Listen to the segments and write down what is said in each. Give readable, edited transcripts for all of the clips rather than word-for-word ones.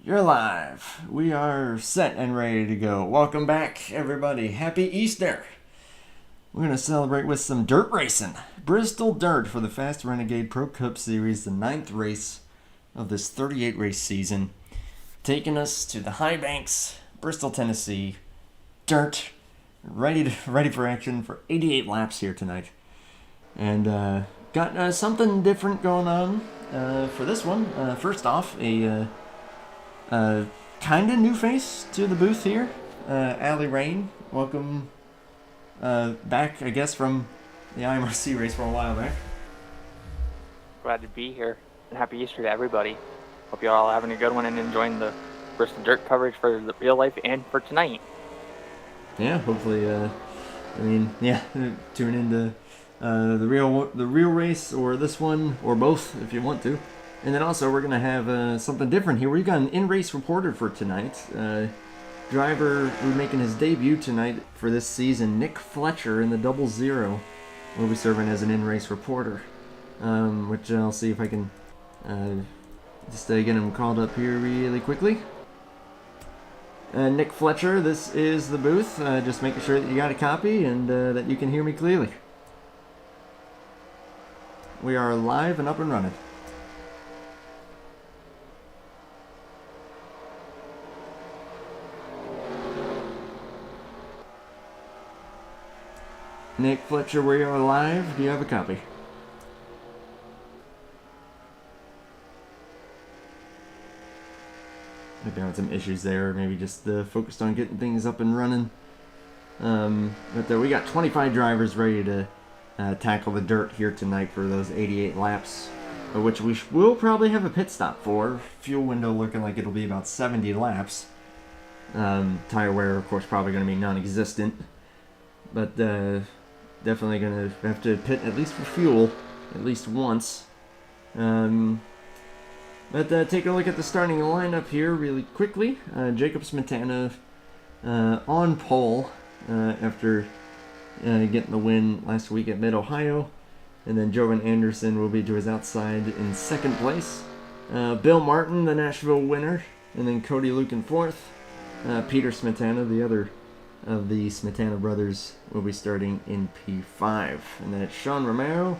You're live. We are set and ready to go. Welcome back, everybody. Happy Easter. We're going to celebrate with some dirt racing. Bristol Dirt for the Fast Renegade Pro Cup Series, the 9th race of this 38 race season. Taking us to the high banks, Bristol, Tennessee. Dirt. Ready for action for 88 laps here tonight. And got something different going on for this one. First off, a kind of new face to the booth here. Allie Rain, welcome back, I guess, from the IMRC race for a while back. Glad to be here, and happy Easter to everybody. Hope you're all having a good one and enjoying the Bristol Dirt coverage for the real life and for tonight. Yeah, hopefully, tune into the real race, or this one, or both if you want to. And then also we're going to have something different here. We've got an in-race reporter for tonight. Driver who's making his debut tonight for this season, Nick Fletcher in the 00, will be serving as an in-race reporter. Which I'll see if I can just get him called up here really quickly. Nick Fletcher, this is the booth. Just making sure that you got a copy and that you can hear me clearly. We are live and up and running. Nick Fletcher, we are live. Do you have a copy? Maybe I had some issues there. Maybe just focused on getting things up and running. But we got 25 drivers ready to tackle the dirt here tonight for those 88 laps, which we will probably have a pit stop for. Fuel window looking like it'll be about 70 laps. Tire wear, of course, probably going to be non-existent. But definitely going to have to pit at least for fuel, at least once. But take a look at the starting lineup here really quickly. Jacob Smetana on pole after getting the win last week at Mid-Ohio. And then Jovan Anderson will be to his outside in second place. Bill Martin, the Nashville winner. And then Cody Luke in fourth. Peter Smetana, the other of the Smetana brothers, will be starting in P5. And then it's Sean Romero,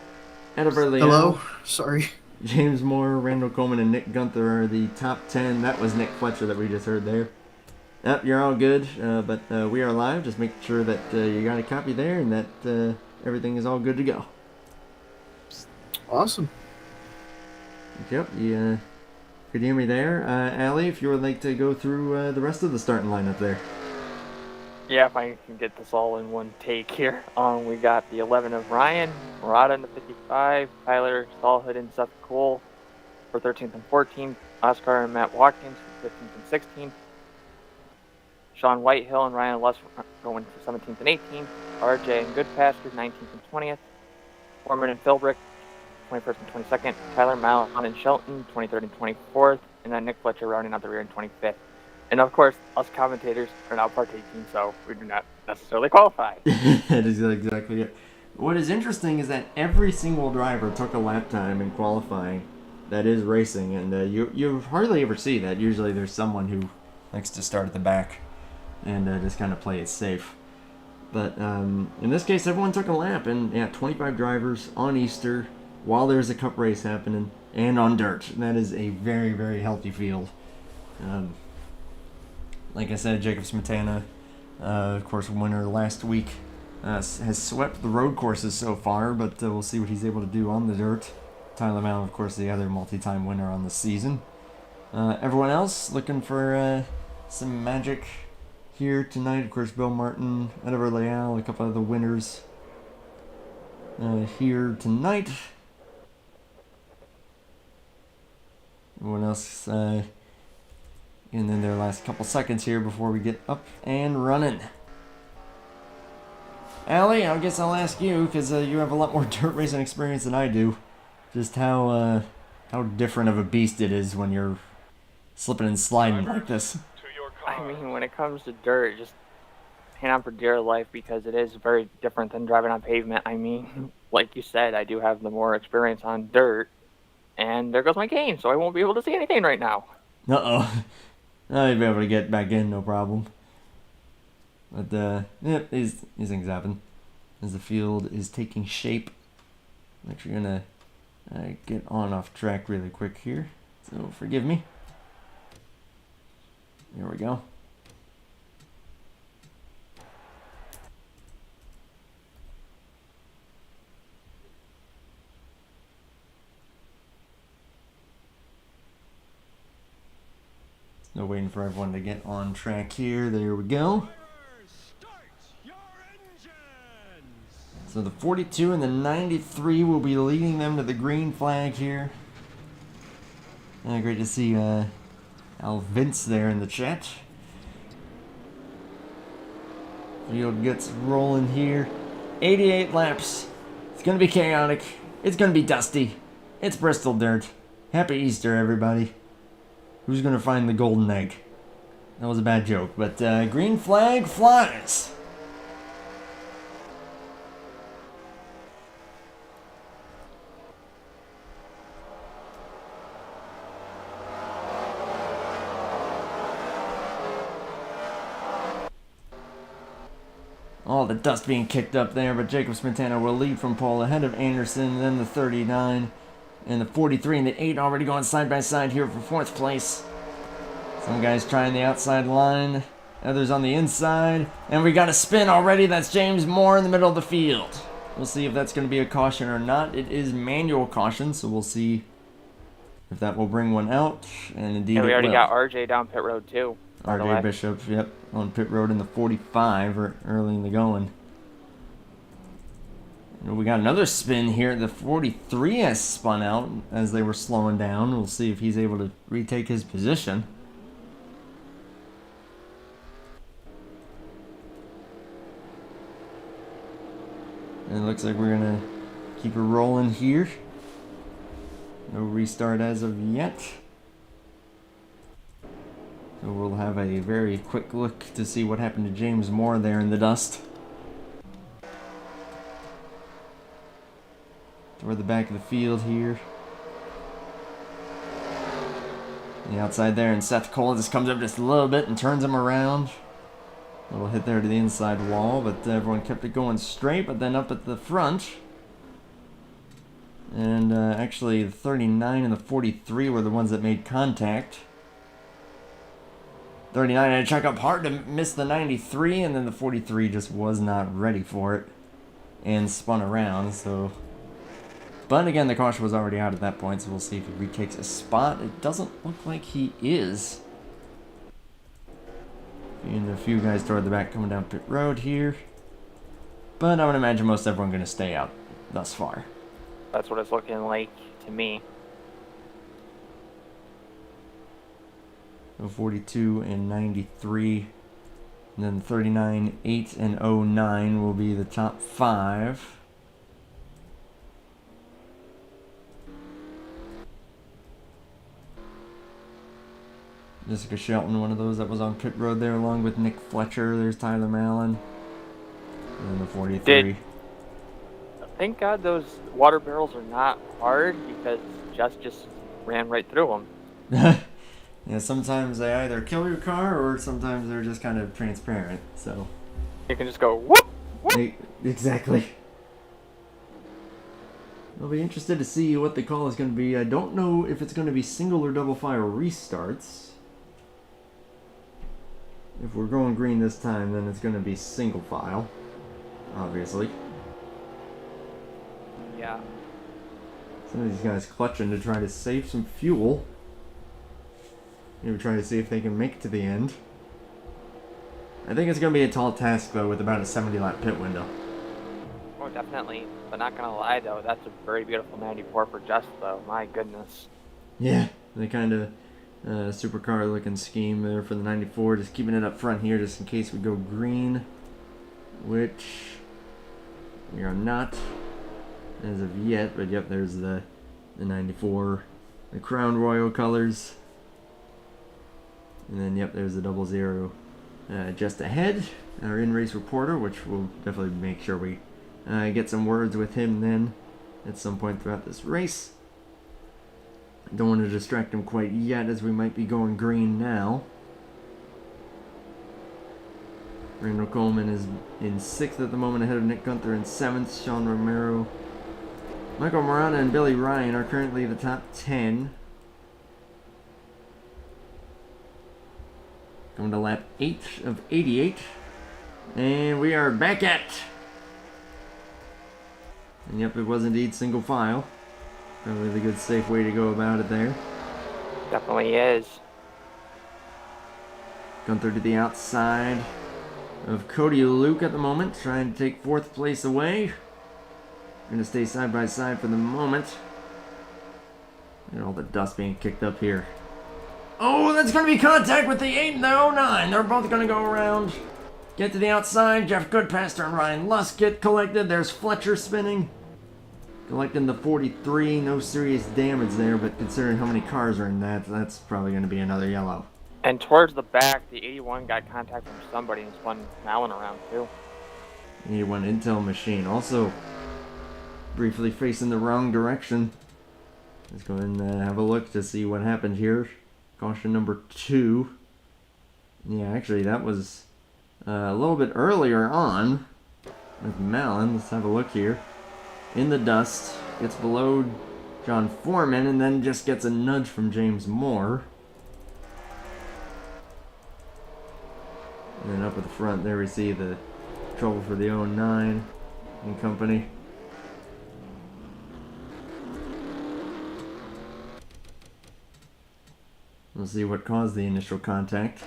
Ediver Leal. Hello, sorry. James Moore, Randall Coleman, and Nick Gunther are the top 10. That was Nick Fletcher that we just heard there. Yep, you're all good, but we are live. Just make sure that you got a copy there and that everything is all good to go. Awesome. Yep, you could hear me there. Allie, if you would like to go through the rest of the starting lineup there. Yeah, if I can get this all in one take here. We got the 11 of Ryan, Murata in the 55, Tyler Stallhood and Seth Cole for 13th and 14th, Oscar and Matt Watkins for 15th and 16th, Sean Whitehill and Ryan Less going for 17th and 18th, RJ and Goodpaster 19th and 20th, Foreman and Philbrick 21st and 22nd, Tyler Mount and Shelton 23rd and 24th, and then Nick Fletcher rounding out the rear in 25th. And of course, us commentators are not partaking, so we do not necessarily qualify. That is exactly it. What is interesting is that every single driver took a lap time in qualifying that is racing, and you hardly ever see that. Usually there's someone who likes to start at the back and just kind of play it safe. But in this case, everyone took a lap, and 25 drivers on Easter while there's a cup race happening and on dirt. And that is a very, very healthy field. Like I said, Jacob Smetana, of course, winner last week, has swept the road courses so far, but we'll see what he's able to do on the dirt. Tyler Mount, of course, the other multi-time winner on the season. Everyone else looking for some magic here tonight. Of course, Bill Martin, Ediver Leal, a couple of the winners here tonight. Everyone else and then their last couple seconds here before we get up and running. Allie, I guess I'll ask you, because you have a lot more dirt racing experience than I do, just how different of a beast it is when you're slipping and sliding like this. I mean, when it comes to dirt, just hang on for dear life, because it is very different than driving on pavement. I mean, like you said, I do have the more experience on dirt, and there goes my game, so I won't be able to see anything right now. Uh-oh. He'll be able to get back in, no problem. But, yep, these things happen as the field is taking shape. I'm actually going to get on off track really quick here, so forgive me. There we go. No waiting for everyone to get on track here. There we go. So the 42 and the 93 will be leading them to the green flag here. Great to see Al Vince there in the chat. Field gets rolling here. 88 laps. It's going to be chaotic. It's going to be dusty. It's Bristol Dirt. Happy Easter, everybody. Who's going to find the golden egg? That was a bad joke, but green flag flies. All the dust being kicked up there, but Jacob Smetana will lead from pole ahead of Anderson, then the 39 and the 43 and the 8 already going side by side here for 4th place. Some guys trying the outside line, others on the inside, and we got a spin already. That's James Moore in the middle of the field. We'll see if that's going to be a caution or not. It is manual caution, so we'll see if that will bring one out, and indeed we already will. got RJ down pit road too. RJ Bishop, yep, on pit road in the 45 or early in the going. And we got another spin here. The 43 has spun out as they were slowing down. We'll see if he's able to retake his position. And it looks like we're going to keep it rolling here. No restart as of yet. So we'll have a very quick look to see what happened to James Moore there in the dust. Toward the back of the field here. The outside there, and Seth Cole just comes up just a little bit and turns him around. A little hit there to the inside wall, but everyone kept it going straight, but then up at the front. And actually the 39 and the 43 were the ones that made contact. 39 had to check up hard to miss the 93, and then the 43 just was not ready for it and spun around. So, but again, the caution was already out at that point, so we'll see if he retakes a spot. It doesn't look like he is. And a few guys toward the back coming down pit road here, but I would imagine most everyone going to stay out thus far. That's what it's looking like to me. 42 and 93, and then 39, 8, and 09 will be the top 5. Jessica Shelton, one of those that was on pit road there, along with Nick Fletcher. There's Tyler Mallon, and then the 43. Thank God those water barrels are not hard, because just ran right through them. Yeah, sometimes they either kill your car or sometimes they're just kind of transparent, so. You can just go, whoop, whoop. Exactly. I'll be interested to see what the call is going to be. I don't know if it's going to be single or double file restarts. If we're going green this time, then it's going to be single file, obviously. Yeah. Some of these guys clutching to try to save some fuel. Maybe try to see if they can make it to the end. I think it's going to be a tall task, though, with about a 70-lap pit window. Oh, definitely. But not going to lie, though, that's a very beautiful 94 for Just, though. My goodness. Yeah, the kind of supercar-looking scheme there for the 94. Just keeping it up front here just in case we go green, which we are not as of yet. But, yep, there's the 94, the Crown Royal colors. And then, yep, there's the 00 just ahead, our in-race reporter, which we'll definitely make sure we get some words with him then at some point throughout this race. Don't want to distract him quite yet, as we might be going green now. Randall Coleman is in 6th at the moment, ahead of Nick Gunther in 7th. Sean Romero, Michael Morana, and Billy Ryan are currently the top 10. Going to lap 8 of 88. And we are back at. And yep, it was indeed single file. Probably the good, safe way to go about it there. Definitely is. Gunther to the outside of Cody Luke at the moment, trying to take 4th place away. Going to stay side by side for the moment. And all the dust being kicked up here. Oh, that's going to be contact with the 8 and the 09. They're both going to go around. Get to the outside. Jeff Goodpaster and Ryan Lusk get collected. There's Fletcher spinning. Collecting the 43. No serious damage there, but considering how many cars are in that, that's probably going to be another yellow. And towards the back, the 81 got contact from somebody and spun Malin around too. 81 Intel machine. Also, briefly facing the wrong direction. Let's go and have a look to see what happened here. Caution number 2. Yeah, actually, that was a little bit earlier on with Malin. Let's have a look here. In the dust, gets below John Foreman, and then just gets a nudge from James Moore. And then up at the front there we see the trouble for the 09 and company. We'll see what caused the initial contact.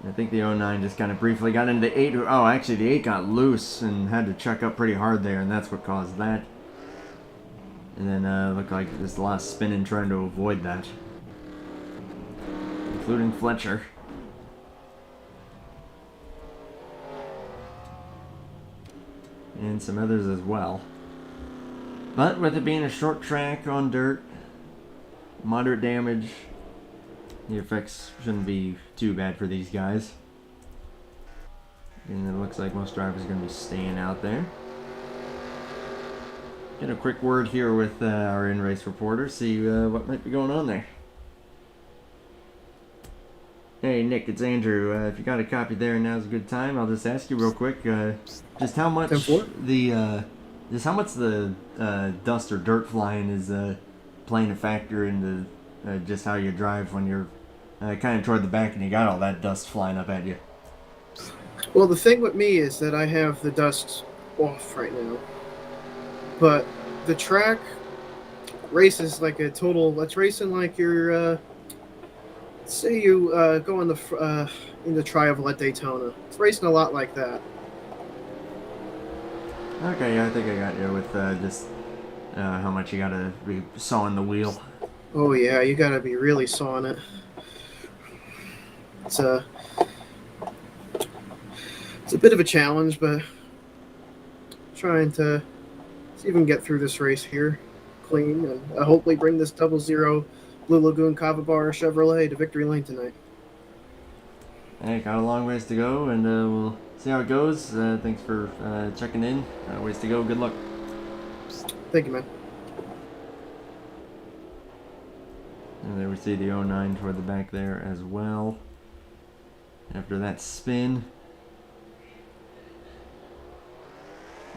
I think the 09 just kind of briefly got into the 8. Oh, actually the 8 got loose and had to check up pretty hard there, and that's what caused that. And then looked like there's a lot of spinning trying to avoid that. Including Fletcher. And some others as well. But with it being a short track on dirt, moderate damage, the effects shouldn't be too bad for these guys. And it looks like most drivers are going to be staying out there. Get a quick word here with our in-race reporter, see what might be going on there. Hey Nick, it's Andrew. If you got a copy there, now's a good time. I'll just ask you real quick, just how much the dust or dirt flying is playing a factor into just how you drive when you're kind of toward the back and you got all that dust flying up at you. Well, the thing with me is that I have the dust off right now, but the track races like a total. That's racing like you're. Say you go in the Tri-Oval at Daytona. It's racing a lot like that. Okay, yeah, I think I got you with just how much you gotta be sawing the wheel. Oh yeah, you gotta be really sawing it. It's a bit of a challenge, but trying to see if we can get through this race here clean and hopefully bring this 00 Blue Lagoon Kavabara Chevrolet to victory lane tonight. Hey, got a long ways to go, and we'll see how it goes. Thanks for checking in. Ways to go. Good luck. Thank you, man. And there we see the 09 toward the back there as well. After that spin.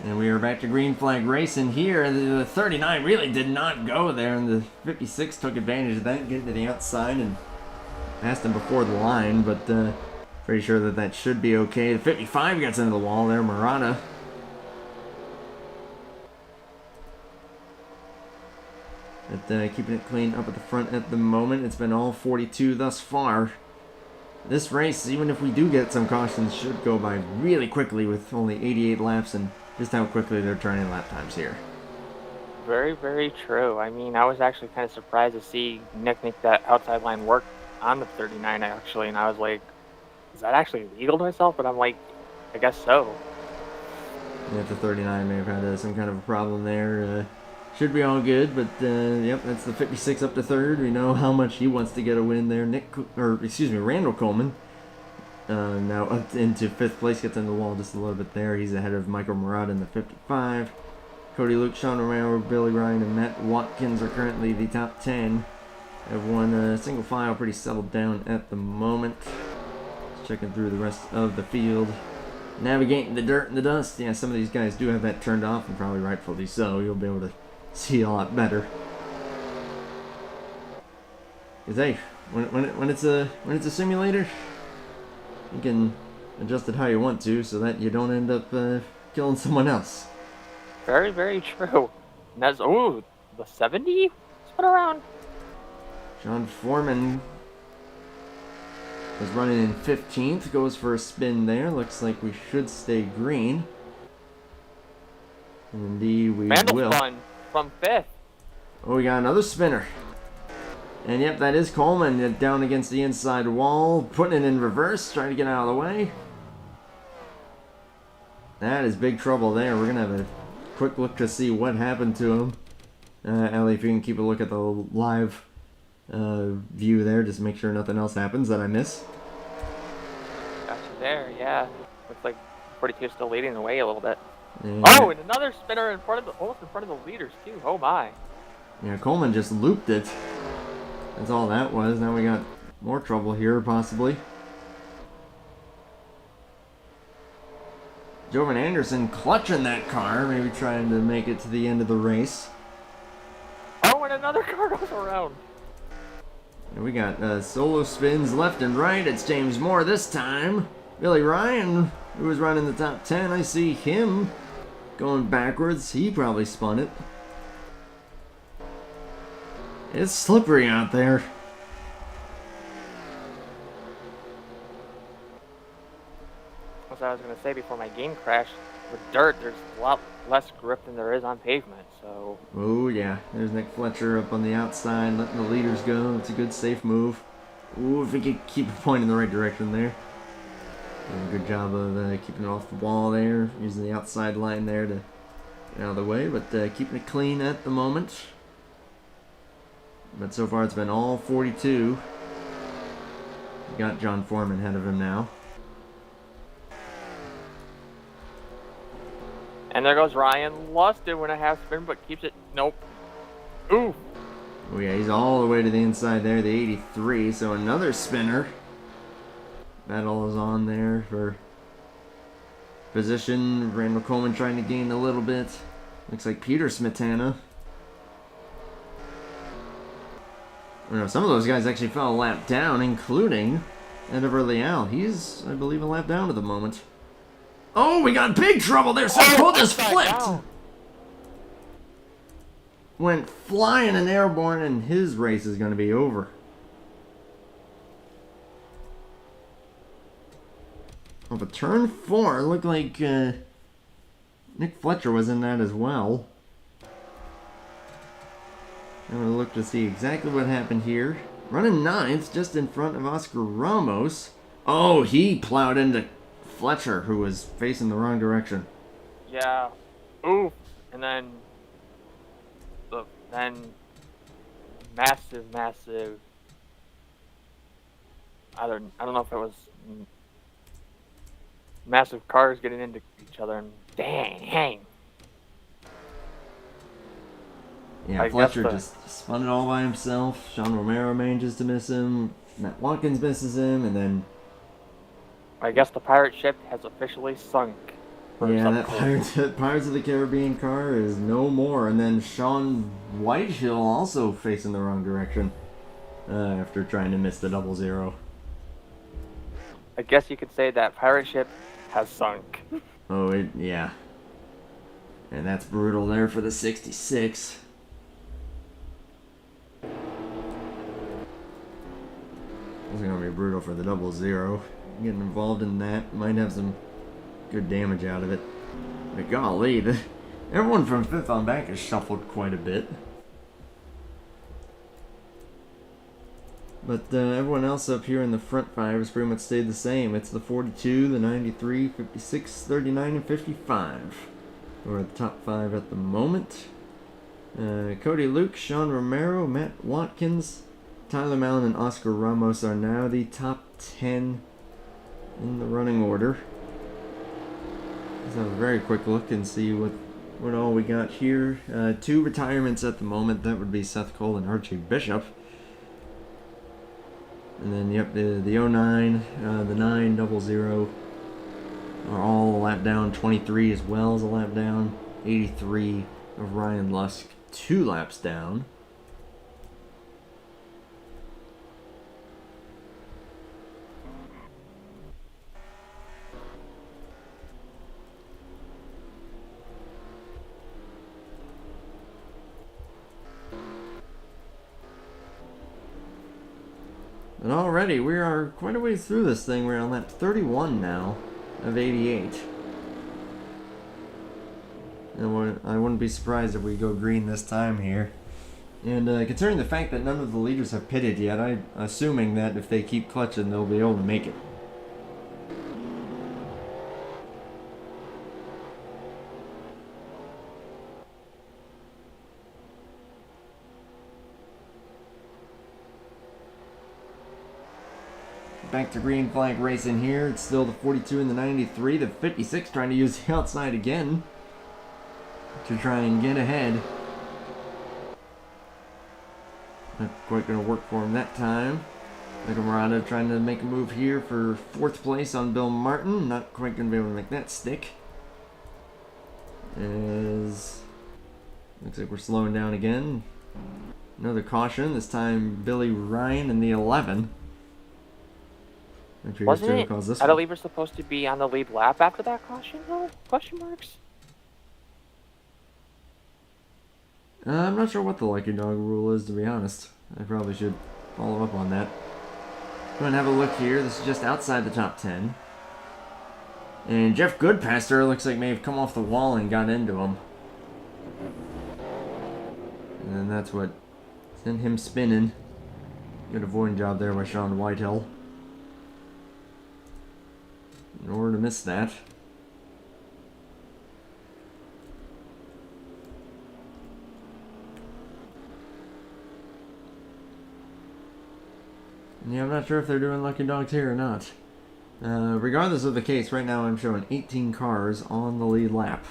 And we are back to green flag racing here. The 39 really did not go there, and the 56 took advantage of that, getting to the outside and passed him before the line, but pretty sure that that should be okay. The 55 gets into the wall there, Murata. But keeping it clean up at the front at the moment. It's been all 42 thus far. This race, even if we do get some cautions, should go by really quickly with only 88 laps and just how quickly they're turning lap times here. Very, very true. I mean, I was actually kind of surprised to see Nick make that outside line work on the 39, actually, and I was like, is that actually legal to myself? But I'm like, I guess so. Yeah, the 39 may have had some kind of a problem there. Should be all good, but yep, that's the 56 up to third. We know how much he wants to get a win there. Randall Coleman. Now up into 5th place, gets in the wall just a little bit there. He's ahead of Michael Murata in the 55. Cody Luke, Sean Romero, Billy Ryan, and Matt Watkins are currently the top 10. Have one single file pretty settled down at the moment. Checking through the rest of the field. Navigating the dirt and the dust. Yeah, some of these guys do have that turned off, and probably rightfully so. You'll be able to see a lot better. Cause hey, when it's a simulator, you can adjust it how you want to, so that you don't end up killing someone else. Very, very true. And that's the 70 spin around. John Foreman was running in 15th, goes for a spin there. Looks like we should stay green. And indeed we will. Mandelson from 5th. Oh, we got another spinner. And yep, that is Coleman down against the inside wall, putting it in reverse, trying to get out of the way. That is big trouble there. We're going to have a quick look to see what happened to him. Ellie, if you can keep a look at the live view there, just make sure nothing else happens that I miss. Got you there, yeah. Looks like 42 still leading the way a little bit. And Oh, and another spinner in front of almost in front of the leaders too. Oh my. yeah, Coleman just looped it. That's all that was. Now we got more trouble here, possibly. Jovan Anderson clutching that car, maybe trying to make it to the end of the race. Oh, and another car goes around. And we got solo spins left and right. It's James Moore this time. Billy Ryan, who was running the top 10, I see him going backwards. He probably spun it. It's slippery out there. As I was going to say before my game crashed, with dirt, there's a lot less grip than there is on pavement, so... Oh, yeah. There's Nick Fletcher up on the outside, letting the leaders go. It's a good, safe move. Ooh, if he could keep it pointing in the right direction there. Doing a good job of keeping it off the wall there, using the outside line there to get out of the way, but keeping it clean at the moment. But so far it's been all 42. We got John Foreman ahead of him now. And there goes Ryan. Lost it when a half spin, but keeps it. Nope. Ooh. Oh yeah, he's all the way to the inside there, the 83. So another spinner. Battle is on there for position. Randall Coleman trying to gain a little bit. Looks like Peter Smetana. I know, some of those guys actually fell a lap down, including Ed Leal. He's, I believe, a lap down at the moment. Oh, we got big trouble there. Seth Cole just flipped. Went flying and airborne, and his race is going to be over. Oh, but turn 4 looked like Nick Fletcher was in that as well. I'm going to look to see exactly what happened here. Running 9th, just in front of Oscar Ramos. Oh, he plowed into Fletcher, who was facing the wrong direction. Yeah. Ooh. And then massive. I don't know if it was massive cars getting into each other, and dang. Yeah, Fletcher just spun it all by himself. Sean Romero manages to miss him. Matt Watkins misses him, and then... I guess the pirate ship has officially sunk. Yeah, that Pirates of the Caribbean car is no more. And then Sean Whitehill also facing the wrong direction after trying to miss the 0-0. I guess you could say that pirate ship has sunk. Oh, yeah. And that's brutal there for the 66. It's going to be brutal for the 0-0. Getting involved in that might have some good damage out of it. But golly, everyone from 5th on back has shuffled quite a bit. But everyone else up here in the front 5 has pretty much stayed the same. It's the 42, the 93, 56, 39, and 55. We're at the top 5 at the moment. Cody Luke, Sean Romero, Matt Watkins, Tyler Mallon, and Oscar Ramos are now the top 10 in the running order. Let's have a very quick look and see what all we got here. 2 retirements at the moment. That would be Seth Cole and Archie Bishop. And then, yep, the 09, the 900 are all a lap down. 23 as well as a lap down. 83 of Ryan Lusk, 2 laps down. And already, we are quite a ways through this thing. We're on lap 31 now of 88. And I wouldn't be surprised if we go green this time here. And considering the fact that none of the leaders have pitted yet, I'm assuming that if they keep clutching, they'll be able to make it. Back to green flag racing here. It's still the 42 and the 93. The 56 trying to use the outside again to try and get ahead. Not quite going to work for him that time. Nakamurata trying to make a move here for 4th place on Bill Martin. Not quite going to be able to make that stick. As looks like we're slowing down again. Another caution. This time Billy Ryan in the 11. Wasn't it? Are the leaders supposed to be on the lead lap after that caution, though? Question marks? I'm not sure what the lucky dog rule is, to be honest. I probably should follow up on that. Go and have a look here. This is just outside the top 10. And Jeff Goodpaster looks like may have come off the wall and got into him. And then that's what sent him spinning. Good avoiding job there by Sean Whitehill. In order to miss that. Yeah, I'm not sure if they're doing lucky dogs here or not. Regardless of the case, right now I'm showing 18 cars on the lead lap.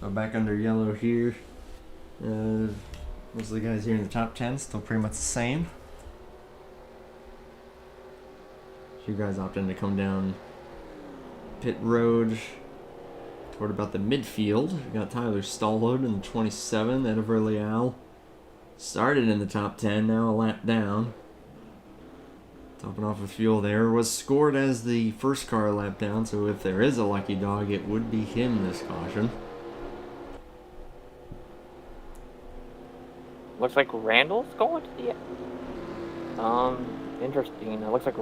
So back under yellow here. Most of the guys here in the top 10 still pretty much the same. You guys opting to come down pit road toward about the midfield. We got Tyler Stallhood in the 27. Ediver Leal started in the top 10, now a lap down. Topping off with fuel there. Was scored as the first car lap down, so if there is a lucky dog, it would be him this caution. Looks like Randall's going to the... interesting. It looks like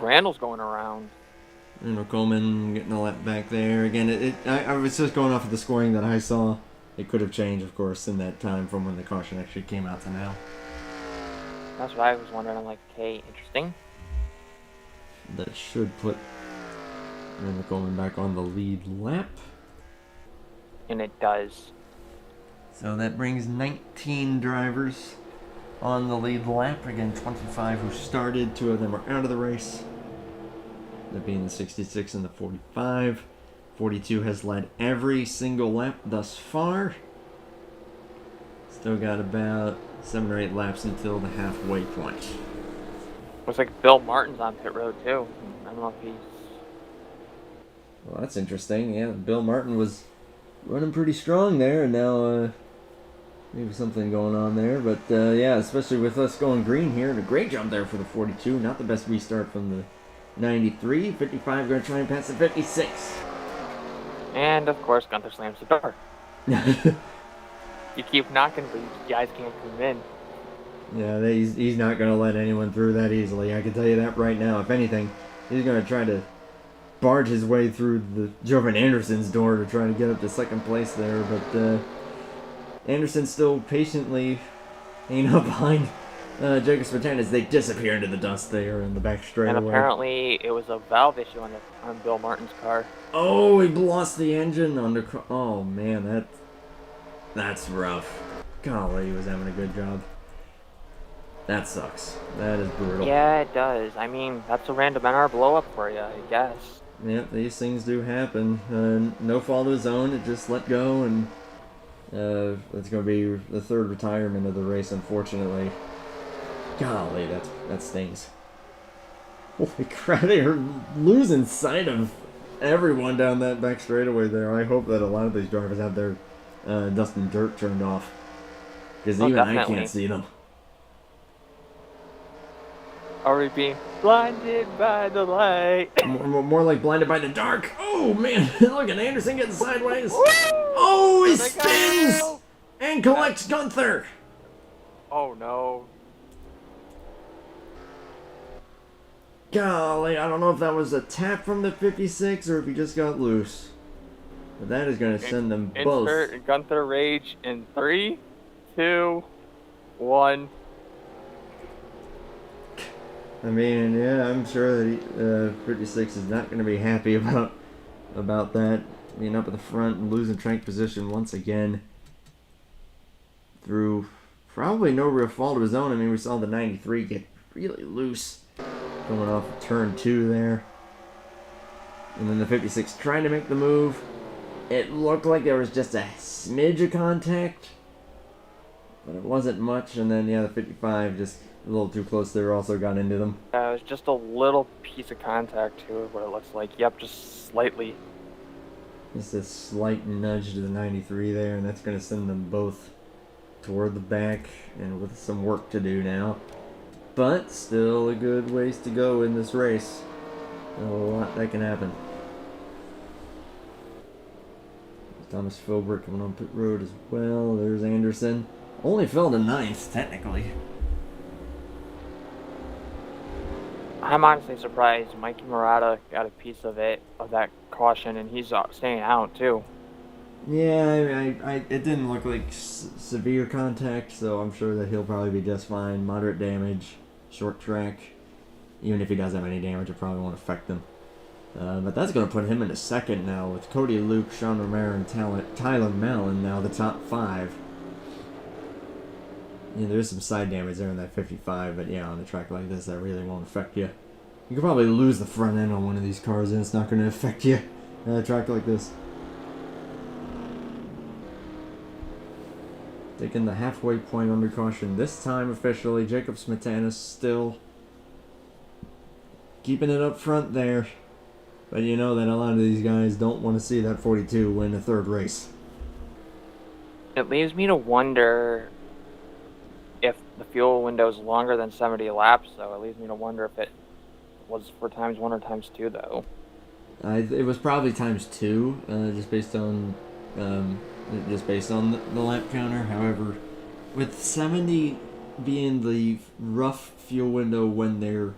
Randall's going around. And Coleman getting a lap back there. Again, I was just going off of the scoring that I saw. It could have changed, of course, in that time from when the caution actually came out to now. That's what I was wondering. I'm like, okay, interesting. That should put Randall Coleman back on the lead lap. And it does. So that brings 19 drivers on the lead lap. Again, 25 who started. 2 of them are out of the race. That being the 66 and the 45. 42 has led every single lap thus far. Still got about 7 or 8 laps until the halfway point. Looks like Bill Martin's on pit road too. I don't know if he's... Well, that's interesting. Yeah, Bill Martin was running pretty strong there, and now maybe something going on there. But yeah, especially with us going green here, and a great job there for the 42. Not the best restart from the 93. 55 going to try and pass the 56. And of course, Gunther slams the door. You keep knocking, but you guys can't come in. Yeah, he's not going to let anyone through that easily. I can tell you that right now. If anything, he's going to try to barge his way through the Jovan Anderson's door to try to get up to second place there. But Anderson still patiently hanging up behind Jacob Spartan as they disappear into the dust there in the back straightaway. And apparently it was a valve issue on Bill Martin's car. Oh, he lost the engine on the... Oh, man, that's rough. Golly, he was having a good job. That sucks. That is brutal. Yeah, it does. I mean, that's a random NR blow-up for you, I guess. Yep, these things do happen. No fault of his own. It just let go, and it's going to be the third retirement of the race, unfortunately. Golly, that stings. Holy crap, they're losing sight of everyone down that back straightaway there. I hope that a lot of these drivers have their dust and dirt turned off. Because even definitely. I can't see them. Are we being blinded by the light? More like blinded by the dark. Oh, man. Look at Anderson getting sideways. Oh, he spins! And collects Gunther. Oh, no. Golly, I don't know if that was a tap from the 56 or if he just got loose. But that is going to send them both. Insert Gunther Rage in 3, 2, 1. I mean, yeah, I'm sure that 56 is not going to be happy about that. Being up at the front and losing track position once again. Through probably no real fault of his own. I mean, we saw the 93 get really loose. Going off of turn 2 there. And then the 56 trying to make the move. It looked like there was just a smidge of contact. But it wasn't much. And then, yeah, the 55 just a little too close there also got into them. It was just a little piece of contact to it, what it looks like. Yep, just slightly. Just a slight nudge to the 93 there. And that's going to send them both toward the back. And with some work to do now. But still a good ways to go in this race. A lot that can happen. Thomas Philbrick coming on pit road as well. There's Anderson. Only fell to 9th, technically. I'm honestly surprised Mikey Murata got a piece of it, of that caution, and he's staying out too. Yeah, it didn't look like severe contact, so I'm sure that he'll probably be just fine. Moderate damage, short track. Even if he does have any damage, it probably won't affect him. But that's going to put him into second now with Cody Luke, Sean Romero, and Tyler Mallon now the top 5. Yeah, there's some side damage there in that 55, but yeah, on a track like this, that really won't affect you. You could probably lose the front end on one of these cars, and it's not going to affect you on a track like this. Taking the halfway point under caution this time officially. Jacob Smetana still keeping it up front there. But you know that a lot of these guys don't want to see that 42 win a third race. It leaves me to wonder if the fuel window is longer than 70 laps, though. It leaves me to wonder if it was for times 1 or times 2, though. It was probably times 2, just based on the lap counter. However, with 70 being the rough fuel window when they're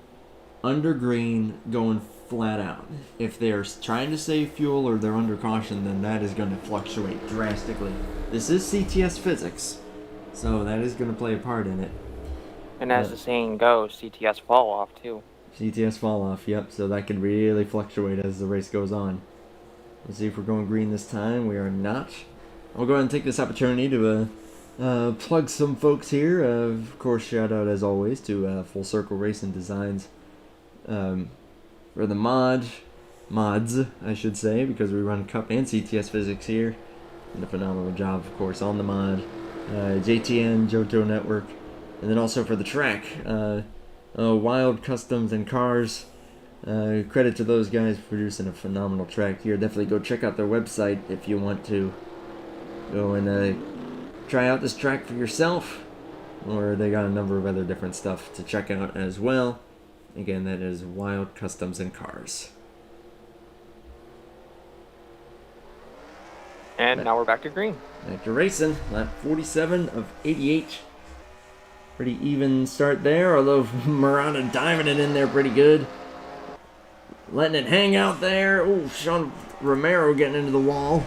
under green going flat out, if they're trying to save fuel or they're under caution, then that is going to fluctuate drastically. This is CTS physics, so that is going to play a part in it. And as the saying goes, CTS fall off too. CTS fall off, yep, so that can really fluctuate as the race goes on. Let's see if we're going green this time. We are not. I'll go ahead and take this opportunity to plug some folks here. Of course, shout out as always to Full Circle Racing Designs for the mods, I should say, because we run Cup and CTS Physics here. And a phenomenal job, of course, on the mod. JTN, Johto Network, and then also for the track, Wild Customs and Cars. Credit to those guys for producing a phenomenal track here. Definitely go check out their website if you want to go and try out this track for yourself, or they got a number of other different stuff to check out as well. Again, that is Wild Customs and Cars. And now we're back to green. Back to racing. Lap 47 of 88. Pretty even start there, although Murata diving it in there pretty good. Letting it hang out there. Oh, Sean Romero getting into the wall.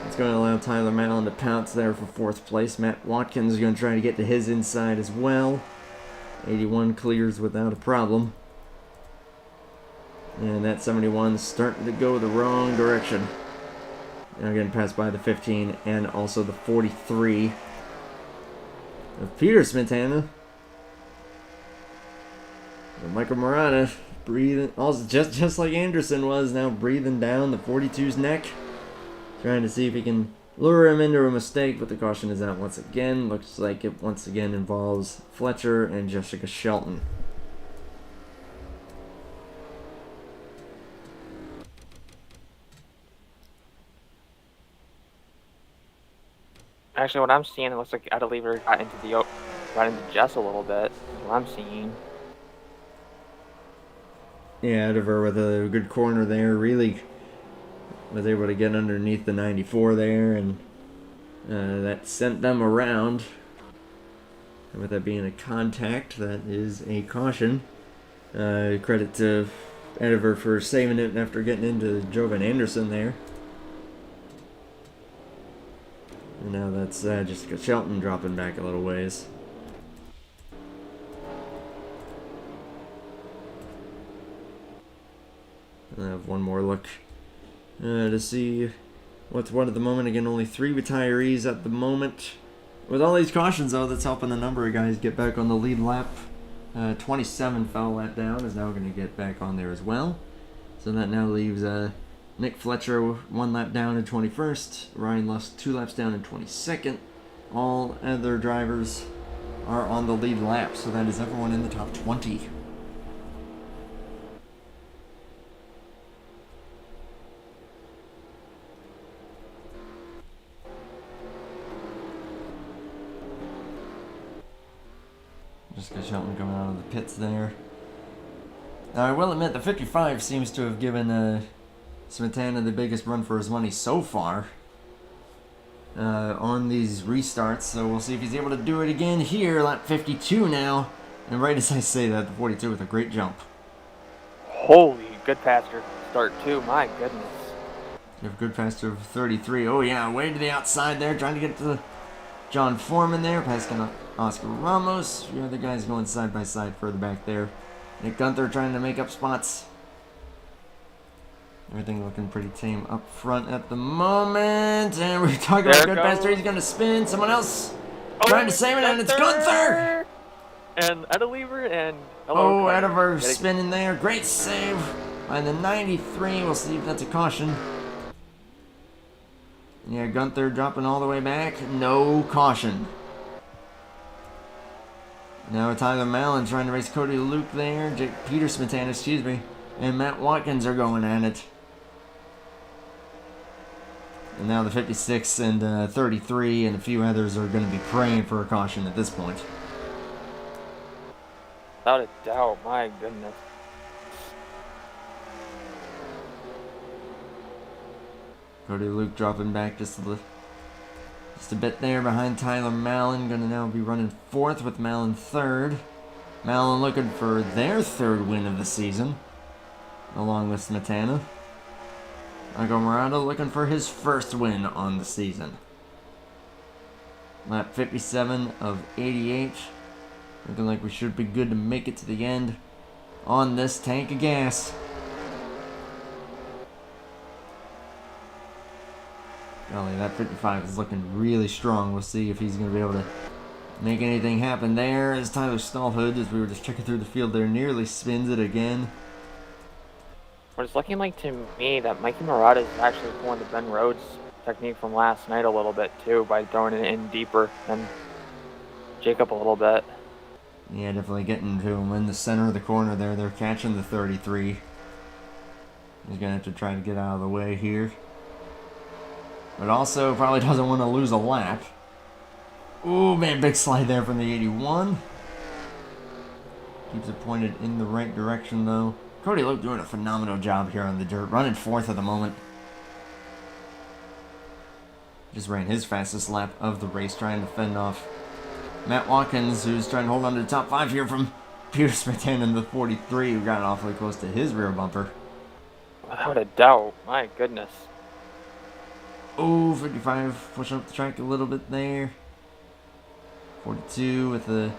It's going to allow Tyler Mallon to pounce there for 4th place. Matt Watkins is going to try to get to his inside as well. 81 clears without a problem. And that 71 is starting to go the wrong direction. Now getting passed by the 15 and also the 43 of Peter Smetana. And Michael Murata breathing, also just like Anderson was, now breathing down the 42's neck, trying to see if he can lure him into a mistake, but the caution is out once again. Looks like it once again involves Fletcher and Jessica Shelton. Actually, what I'm seeing, it looks like Adelever got into Jess a little bit. That's what I'm seeing. Yeah, Ediver with a good corner there, really was able to get underneath the 94 there, and that sent them around. And with that being a contact, that is a caution. Credit to Ediver for saving it after getting into Jovan Anderson there. And now that's Jessica Shelton dropping back a little ways. And I have one more look to see what's what at the moment. Again, only 3 retirees at the moment. With all these cautions, though, that's helping the number of guys get back on the lead lap. 27 foul lap down is now going to get back on there as well. So that now leaves Nick Fletcher 1 lap down in 21st. Ryan Lust 2 laps down in 22nd. All other drivers are on the lead lap, so that is everyone in the top 20. Jessica Shelton coming out of the pits there. Now, I will admit the 55 seems to have given Smetana the biggest run for his money so far on these restarts. So we'll see if he's able to do it again here. Lap 52 now. And right as I say that, the 42 with a great jump. Holy, good faster start too. My goodness. You have good faster of 33. Oh yeah, way to the outside there, trying to get to John Foreman there, passing Oscar Ramos. The other guys going side by side further back there. Nick Gunther trying to make up spots. Everything looking pretty tame up front at the moment. And we're talking about good faster. He's going to spin. Someone else trying to save it, and it's Gunther! And Adelever and... Ediver spinning there. Great save by the 93. We'll see if that's a caution. Yeah, Gunther dropping all the way back. No caution. Now Tyler Mallon trying to race Cody Luke there. Peter Smetana, excuse me. And Matt Watkins are going at it. And now the 56 and 33 and a few others are going to be praying for a caution at this point. Without a doubt, my goodness. Cody Luke dropping back just a bit there behind Tyler Mallon. Going to now be running 4th with Mallon 3rd. Mallon looking for their 3rd win of the season, along with Smetana. Michael Murata looking for his 1st win on the season. Lap 57 of 88. Looking like we should be good to make it to the end on this tank of gas. Golly, that 55 is looking really strong. We'll see if he's going to be able to make anything happen there. As Tyler Stallhood, as we were just checking through the field there, nearly spins it again. What it's looking like to me that Mikey Murata is actually pulling the Ben Rhodes technique from last night a little bit too by throwing it in deeper than Jacob a little bit. Yeah, definitely getting to him in the center of the corner there. They're catching the 33. He's going to have to try to get out of the way here. But also probably doesn't want to lose a lap. Ooh, man, big slide there from the 81. Keeps it pointed in the right direction, though. Cody Luke doing a phenomenal job here on the dirt. Running 4th at the moment. Just ran his fastest lap of the race, trying to fend off Matt Watkins, who's trying to hold on to the top 5 here from Peter Smetana in the 43, who got awfully close to his rear bumper. Without a doubt, my goodness. Oh, 55 pushing up the track a little bit there. 42 with a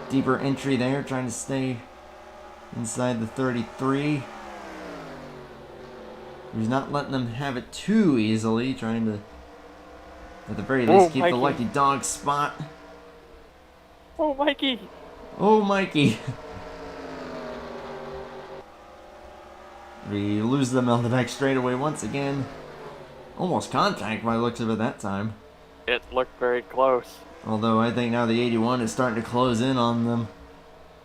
deeper entry there, trying to stay inside the 33. He's not letting them have it too easily, trying to, at the very least, keep Mikey. the lucky dog spot. Oh, Mikey! Oh, Mikey. We lose them on the back straightaway once again. Almost contact by the looks of it that time. It looked very close. Although I think now the 81 is starting to close in on them.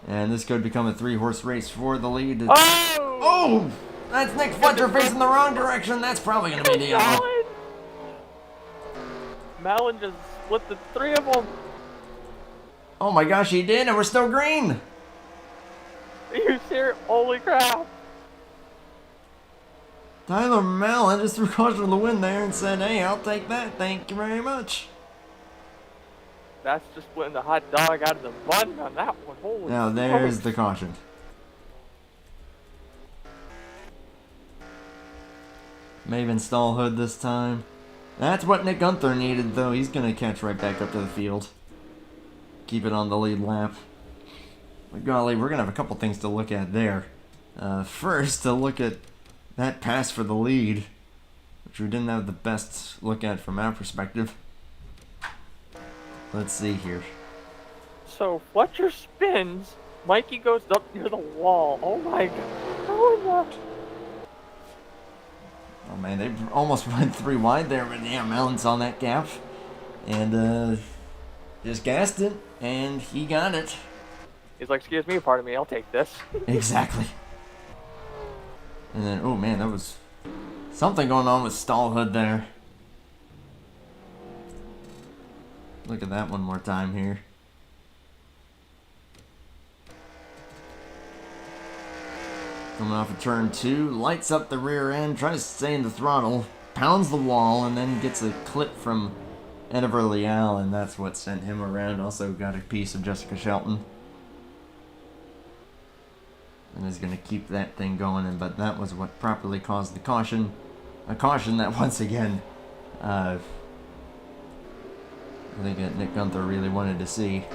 And this could become a 3-horse race for the lead. Oh! That's Nick Fletcher facing the wrong direction. That's probably going to be the yellow. Malin just split the 3 of them. Oh my gosh, he did, and we're still green. Are you serious? Holy crap. Tyler Mallon just threw caution to the wind there and said, hey, I'll take that. Thank you very much. That's just splitting the hot dog out of the bun on that one. Holy Now there's smokes. the caution. Maven Stallhood this time. That's what Nick Gunther needed, though. He's going to catch right back up to the field. Keep it on the lead lap. But golly, we're going to have a couple things to look at there. First, to look at that pass for the lead, which we didn't have the best look at from our perspective. Let's see here. So Fletcher spins. Mikey goes up near the wall. Oh my god. How is that? Oh man, they almost went 3 wide there, but yeah, Mellon saw that gap. And just gassed it, and he got it. He's like, excuse me, pardon me, I'll take this. Exactly. And then, oh man, that was something going on with Stallhood there. Look at that one more time here. Coming off of turn 2, lights up the rear end, tries to stay in the throttle, pounds the wall, and then gets a clip from Ediver Leal, and that's what sent him around. Also got a piece of Jessica Shelton. And is going to keep that thing going, but that was what properly caused the caution. A caution that, once again, I think that Nick Gunther really wanted to see.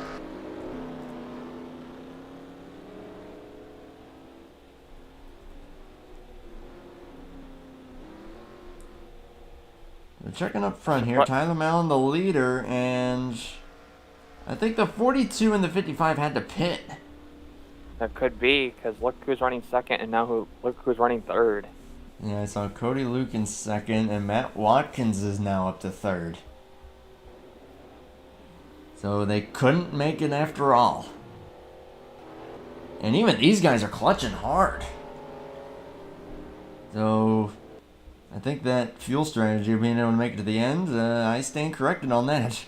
We're checking up front here. Tyler Mallon, the leader, and I think the 42 and the 55 had to pit. That could be, because look who's running second, and now look who's running third. Yeah, I saw Cody Luke in second, and Matt Watkins is now up to third. So they couldn't make it after all. And even these guys are clutching hard. So I think that fuel strategy of being able to make it to the end, I stand corrected on that.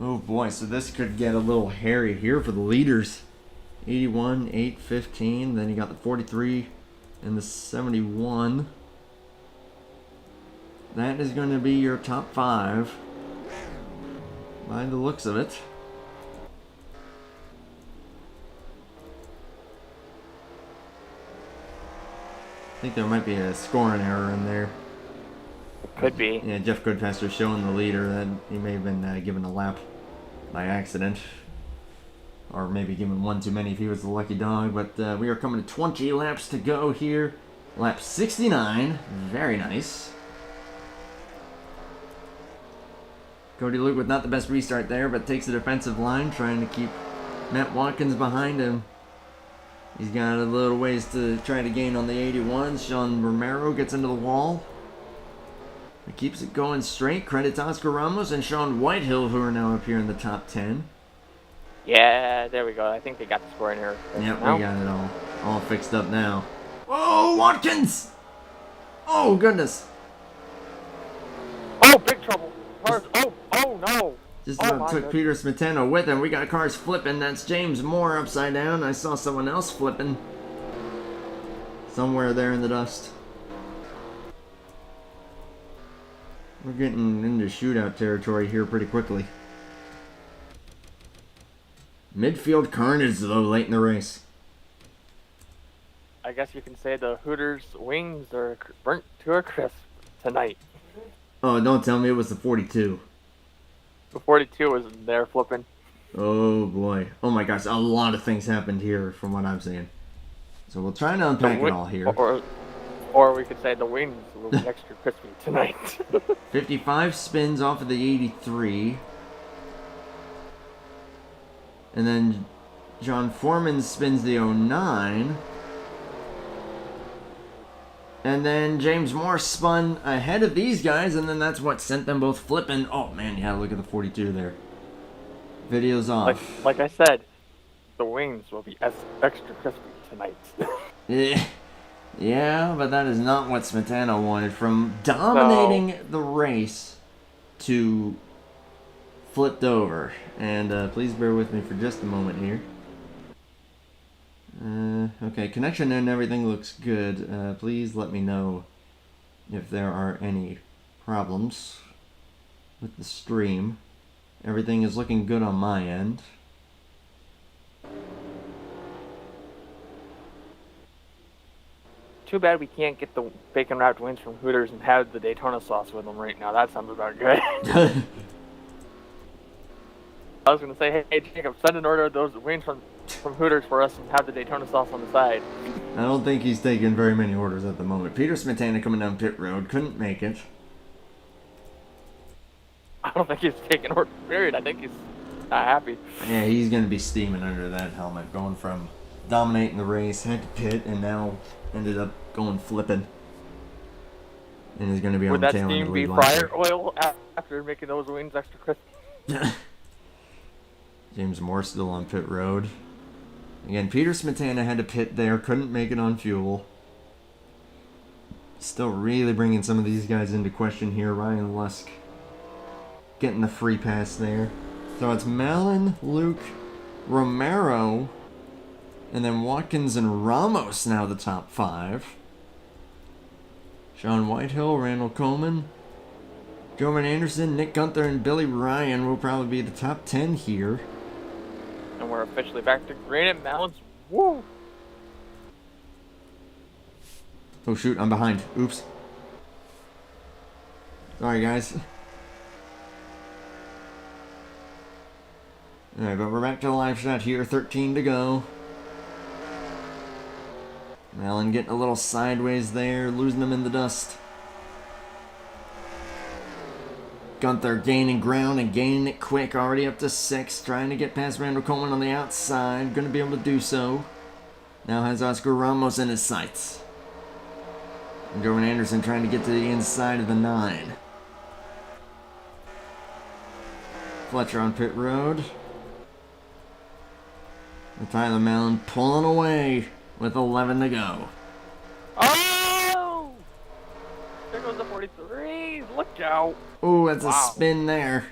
Oh boy, so this could get a little hairy here for the leaders. 81, 8, 15, then you got the 43 and the 71. That is going to be your top 5 by the looks of it. I think there might be a scoring error in there. Could be. Yeah, Jeff Goodpaster showing the leader that he may have been given a lap by accident. Or maybe given one too many if he was the lucky dog. But we are coming to 20 laps to go here. Lap 69. Very nice. Cody Luke with not the best restart there, but takes the defensive line, trying to keep Matt Watkins behind him. He's got a little ways to try to gain on the 81. Sean Romero gets into the wall. He keeps it going straight. Credit to Oscar Ramos and Sean Whitehill, who are now up here in the top 10. Yeah, there we go. I think they got the scoring error. Yep, we got it all fixed up now. Oh, Watkins! Oh, goodness. Oh, big trouble. Cars. Oh no. Just Oh, about my took goodness. Peter Smetano with him. We got cars flipping. That's James Moore upside down. I saw someone else flipping somewhere there in the dust. We're getting into shootout territory here pretty quickly. Midfield carnage, though, late in the race. I guess you can say the Hooters wings are burnt to a crisp tonight. Oh, don't tell me it was the 42. The 42 was there flipping. Oh, boy. Oh, my gosh. A lot of things happened here from what I'm seeing. So we'll try to unpack it all here. Or we could say the wings will be extra crispy tonight. 55 spins off of the 83. And then John Foreman spins the 09. And then James Morse spun ahead of these guys, and then that's what sent them both flipping. Oh, man, yeah, look at the 42 there. Video's off. Like I said, the wings will be extra crispy tonight. Yeah, but that is not what Smetana wanted. From dominating the race to flipped over. And please bear with me for just a moment here. Okay, connection and everything looks good. Please let me know if there are any problems with the stream. Everything is looking good on my end. Too bad we can't get the bacon wrapped wings from Hooters and have the Daytona sauce with them right now. That sounds about good. I was gonna say, hey Jacob, send an order of those wings from Hooters for us and have the Daytona sauce on the side. I don't think he's taking very many orders at the moment. Peter Smetana coming down pit road, couldn't make it. I don't think he's taking orders, period. I think he's not happy. Yeah, he's gonna be steaming under that helmet, going from dominating the race, had to pit, and now ended up going flipping. And he's gonna be on the tail end of the lead. Would that steam be fryer oil after making those wings extra crispy? James Moore still on pit road. Again, Peter Smetana had to pit there, couldn't make it on fuel. Still really bringing some of these guys into question here. Ryan Lusk getting the free pass there. So it's Malin, Luke, Romero, and then Watkins and Ramos now the top 5. Sean Whitehill, Randall Coleman, Jovan Anderson, Nick Gunther, and Billy Ryan will probably be the top 10 here. And we're officially back to Granite Mountains. Woo! Oh shoot, I'm behind. Oops. Sorry guys. Alright, but we're back to the live shot here. 13 to go. Malin getting a little sideways there, losing them in the dust. Gunther gaining ground and gaining it quick, already up to 6, trying to get past Randall Coleman on the outside, going to be able to do so. Now has Oscar Ramos in his sights. And Jovan Anderson trying to get to the inside of the 9. Fletcher on pit road. And Tyler Malin pulling away with 11 to go. Oh! There goes the 43. Look out. Oh, that's a spin there.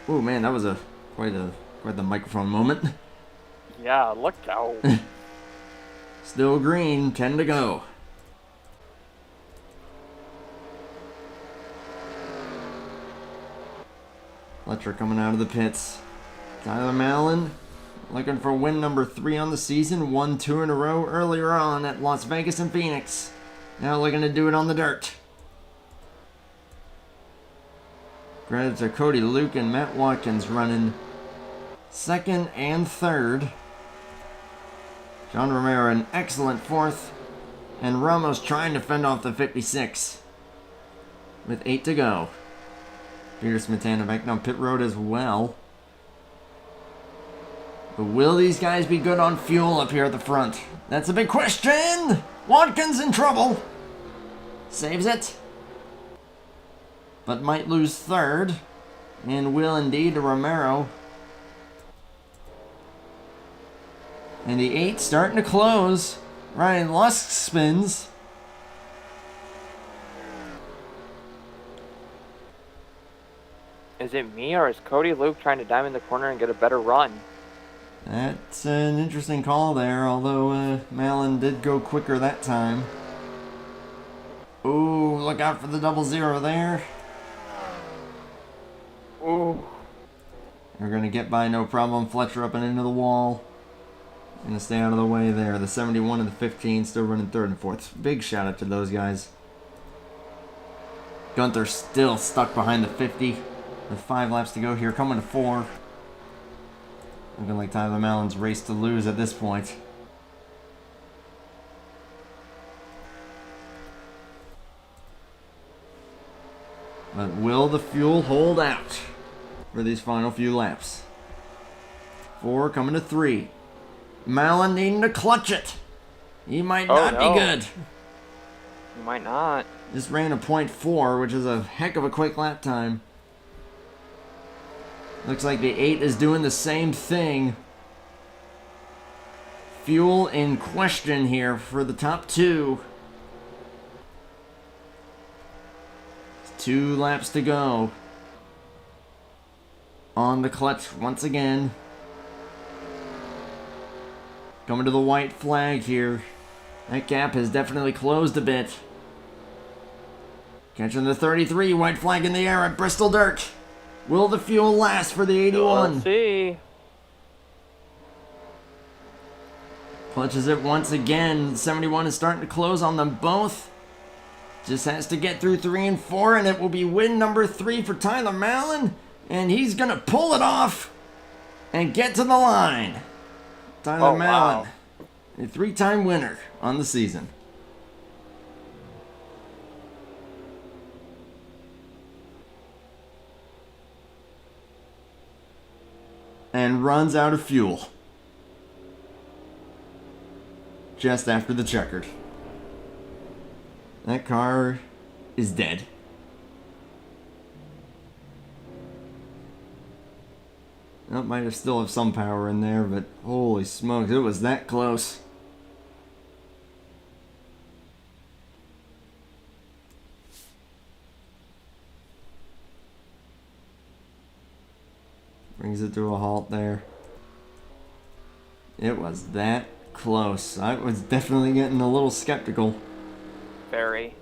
Oh man, that was quite the microphone moment. Yeah, look out. Still green, 10 to go. Fletcher coming out of the pits. Tyler Malin looking for win number 3 on the season. Won 2 in a row earlier on at Las Vegas and Phoenix. Now looking to do it on the dirt. Credit to Cody Luke and Matt Watkins running 2nd and 3rd. John Romero an excellent 4th. And Ramos trying to fend off the 56 with 8 to go. Peter Smetana back down pit road as well. But will these guys be good on fuel up here at the front? That's a big question! Watkins in trouble. Saves it. But might lose 3rd. And will indeed to Romero. And the 8 starting to close. Ryan Lusk spins. Is it me or is Cody Luke trying to diamond the corner and get a better run? That's an interesting call there, although Malin did go quicker that time. Ooh, look out for the 00 there. Ooh. They're going to get by no problem. Fletcher up and into the wall. Going to stay out of the way there. The 71 and the 15 still running 3rd and 4th. Big shout out to those guys. Gunther still stuck behind the 50. With 5 laps to go here. Coming to 4. Looking like Tyler Malin's race to lose at this point. But will the fuel hold out for these final few laps? 4 coming to 3. Mallon needing to clutch it. He might Oh, not no. be good. You might not. Just ran a .4, which is a heck of a quick lap time. Looks like the 8 is doing the same thing. Fuel in question here for the top 2. 2 laps to go. On the clutch once again. Coming to the white flag here. That gap has definitely closed a bit. Catching the 33, white flag in the air at Bristol Dirt. Will the fuel last for the 81? We'll see. Clutches it once again. 71 is starting to close on them both. Just has to get through 3 and 4, and it will be win number 3 for Tyler Mallon. And he's going to pull it off and get to the line. Tyler Mallon, a 3-time winner on the season. And runs out of fuel just after the checkered. That car is dead. That might have still have some power in there, but holy smokes, it was that close. Brings it to a halt there. It was that close. I was definitely getting a little skeptical. Very.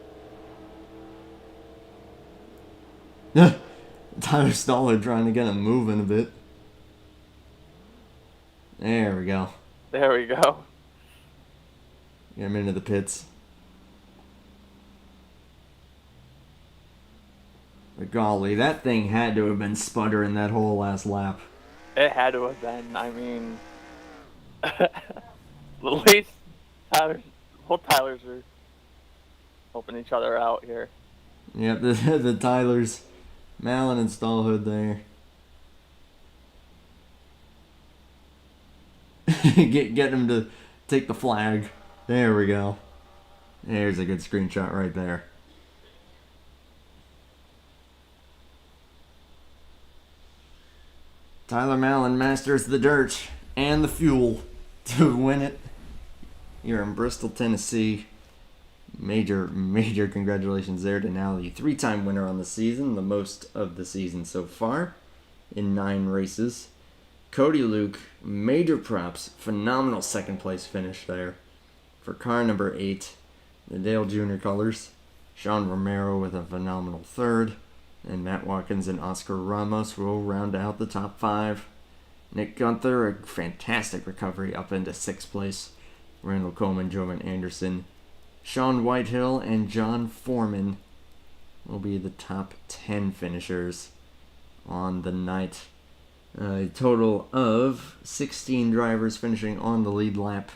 Tyler Stoller trying to get him moving a bit. There we go. There we go. Get him into the pits. But golly, that thing had to have been sputtering that whole last lap. It had to have been. I mean, at least both Tylers are helping each other out here. Yep, the Tylers, Mallon and Stallhood there. Get him to take the flag. There we go. There's a good screenshot right there. Tyler Mallon masters the dirt and the fuel to win it here in Bristol, Tennessee. Major congratulations there to now the 3-time winner on the season, the most of the season so far in 9 races. Cody Luke, major props, phenomenal second place finish there for car number 8, the Dale Jr. colors. Sean Romero with a phenomenal 3rd, and Matt Watkins and Oscar Ramos will round out the top 5. Nick Gunther, a fantastic recovery up into 6th place. Randall Coleman, Jovan Anderson, Sean Whitehill, and John Foreman will be the top 10 finishers on the night. A total of 16 drivers finishing on the lead lap.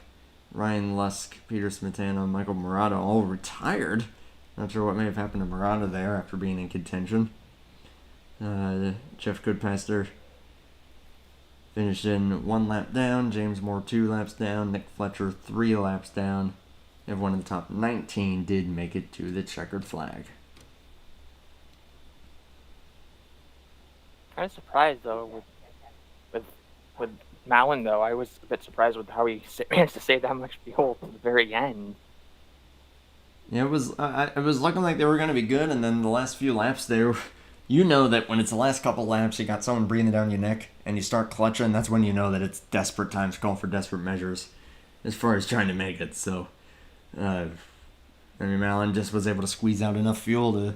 Ryan Lusk, Peter Smetana, Michael Murata all retired. Not sure what may have happened to Murata there after being in contention. Jeff Goodpaster finished in 1 lap down. James Moore 2 laps down. Nick Fletcher 3 laps down. Everyone in the top 19 did make it to the checkered flag. Kind of surprised though with Mallon though. I was a bit surprised with how he managed to save that much fuel to the very end. Yeah, it was looking like they were going to be good, and then the last few laps there, you know that when it's the last couple laps, you got someone breathing down your neck, and you start clutching, that's when you know that it's desperate times to call for desperate measures as far as trying to make it. So, Mallon just was able to squeeze out enough fuel to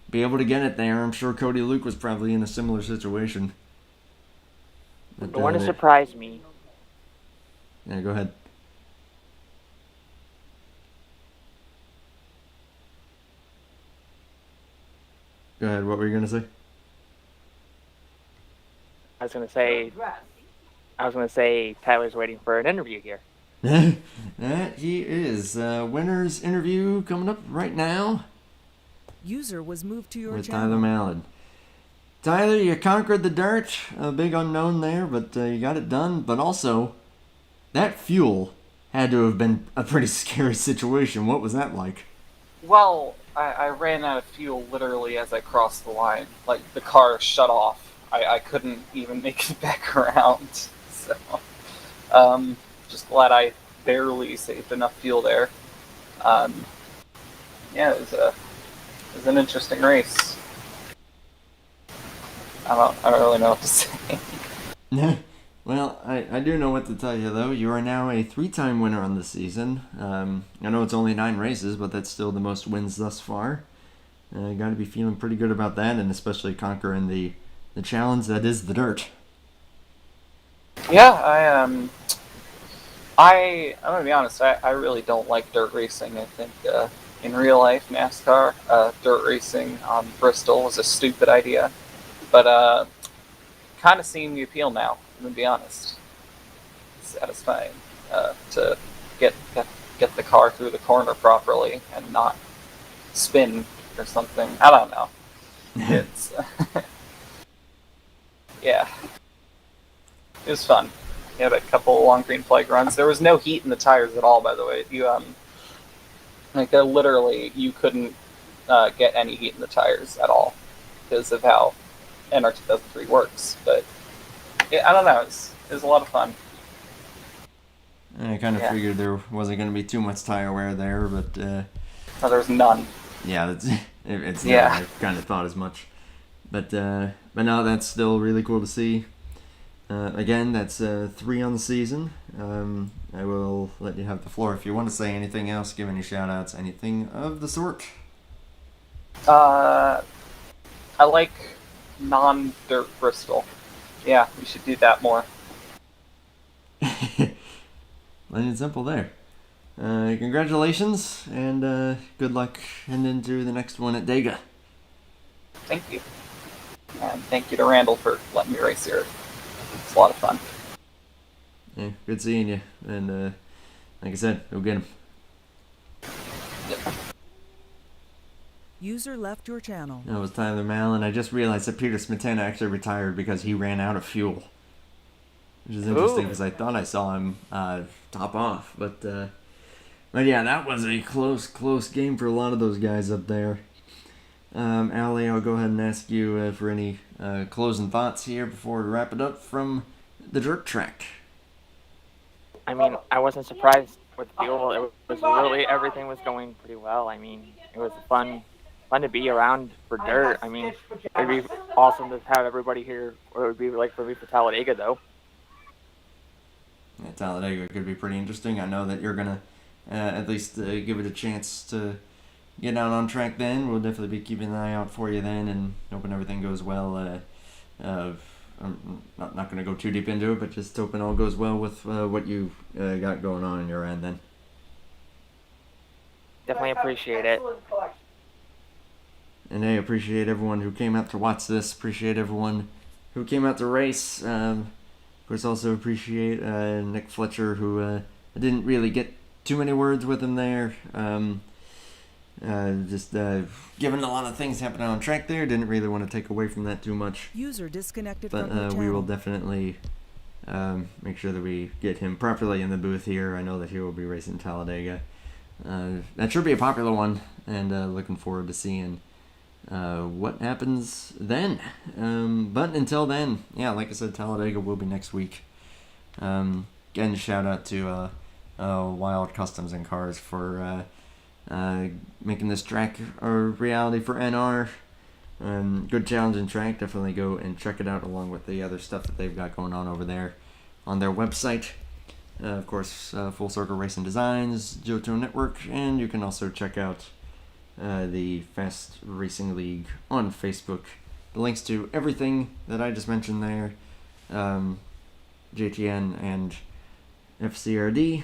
be able to get it there. I'm sure Cody Luke was probably in a similar situation. But, The one that surprised me. Yeah, go ahead. Go ahead, what were you going to say? I was gonna say Tyler's waiting for an interview here. That he is. Winner's interview coming up right now User was moved to your with channel. Tyler Mallon. Tyler, you conquered the dirt. A big unknown there, but you got it done. But also, that fuel had to have been a pretty scary situation. What was that like? Well, I ran out of fuel literally as I crossed the line. Like, the car shut off. I couldn't even make it back around. So, just glad I barely saved enough fuel there. Yeah, it was an interesting race. I don't really know what to say. Well, I do know what to tell you, though. You are now a 3-time winner on the season. I know it's only 9 races, but that's still the most wins thus far. You got to be feeling pretty good about that, and especially conquering the challenge that is the dirt. Yeah, I'm gonna be honest. I really don't like dirt racing. I think in real life NASCAR, dirt racing on Bristol was a stupid idea, but kind of seeing the appeal now. I'm gonna be honest. It's satisfying to get the car through the corner properly and not spin or something. I don't know. It's yeah. It was fun. We had a couple long green flag runs. There was no heat in the tires at all, by the way. You literally you couldn't get any heat in the tires at all because of how NR 2003 works. But I don't know. It was a lot of fun. I kind of figured there wasn't going to be too much tire wear there, but no, there was none. Yeah, it's I kind of thought as much. But no, that's still really cool to see. Again, that's 3 on the season. I will let you have the floor if you want to say anything else, give any shout-outs, anything of the sort. I like non-dirt Bristol. Yeah, we should do that more. Plain and simple there. Congratulations, and good luck heading into the next one at Dega. Thank you. And thank you to Randall for letting me race here. It's a lot of fun. Yeah, good seeing you. And like I said, go get him. Yep. User left your channel. That was Tyler Mallon. I just realized that Peter Smetana actually retired because he ran out of fuel. Which is interesting because I thought I saw him top off. But yeah, that was a close game for a lot of those guys up there. Allie, I'll go ahead and ask you for any closing thoughts here before we wrap it up from the dirt track. I mean, I wasn't surprised with fuel. It was really, everything was going pretty well. I mean, it was fun to be around for dirt. I mean, it'd be awesome to have everybody here, or it would be like for me for Talladega, though. Yeah, Talladega could be pretty interesting. I know that you're going to at least give it a chance to get out on track then. We'll definitely be keeping an eye out for you then and hoping everything goes well. I'm not going to go too deep into it, but just hoping all goes well with what you got going on your end then. Definitely appreciate it. And I appreciate everyone who came out to watch this. Appreciate everyone who came out to race. Of course, also appreciate Nick Fletcher, who I didn't really get too many words with him there. Just given a lot of things happening on track there, didn't really want to take away from that too much. User disconnected but from the channel. We will definitely make sure that we get him properly in the booth here. I know that he will be racing Talladega. That should be a popular one, and looking forward to seeing what happens then. But until then, yeah, like I said, Talladega will be next week. Again, shout out to Wild Customs and Cars for making this track a reality for NR. Good challenging track. Definitely go and check it out along with the other stuff that they've got going on over there on their website. Of course, Full Circle Racing Designs, Johto Network, and you can also check out the Fast Racing League on Facebook. The links to everything that I just mentioned there, JTN and FCRD,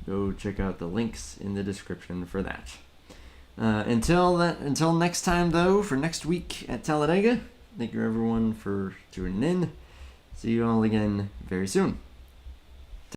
go check out the links in the description for that. Until next time, though, for next week at Talladega, thank you everyone for tuning in. See you all again very soon.